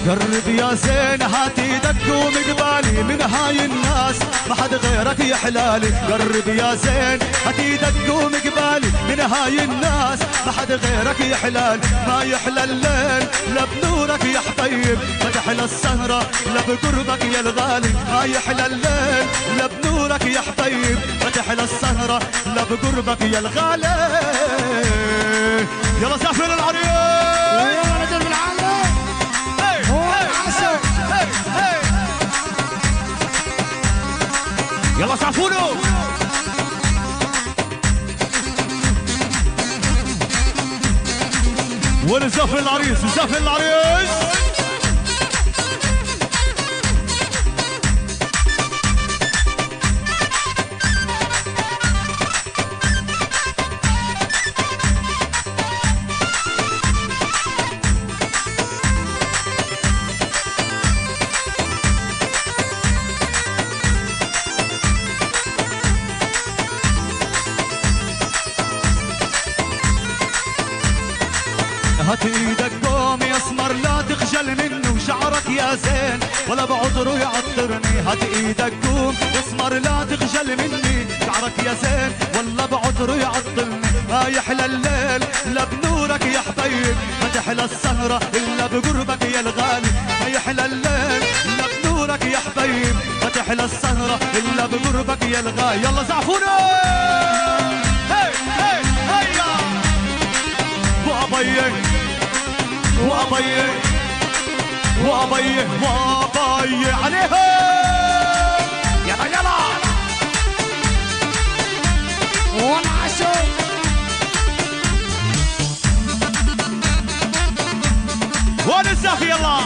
قرب يا زين هات ايدك قوم قبالي من هاي الناس ما حد غيرك يحلالي. قرب يا زين هات ايدك قوم قبالي من هاي الناس ما حد غيرك يحلال. ما يحلى الليل لا بنورك يا حبيب، ما تحلى السهرة لا بقربك يا الغالي. ما يحلى الليل لا بنورك يا حبيب، ما تحلى السهرة لا بقربك يا الغالي. يلا سافر العريس يا رجل بالعالم هو العاشق. يلا سعفونوا ونسافر العريس نسافر العريس. هات ايدك قوم يا اسمر لا تخجل منه شعرك يا زين ولا بعذره يعطرني. هات ايدك قوم يا اسمر لا تخجل مني شعرك يا زين ولا بعذره يعطرني. ما يحلى الليل لا بنورك يا حبيب، ما تحلى السهرة الا بقربك يا الغالي. ما يحلى الليل لا بنورك يا حبيب، ما تحلى السهرة الا بقربك يا الغالي. يلا زعفونا هي هي هيا وابيه وابيه وابيه وابيه عليها. يلا يلا والعاشق ونسافر يلا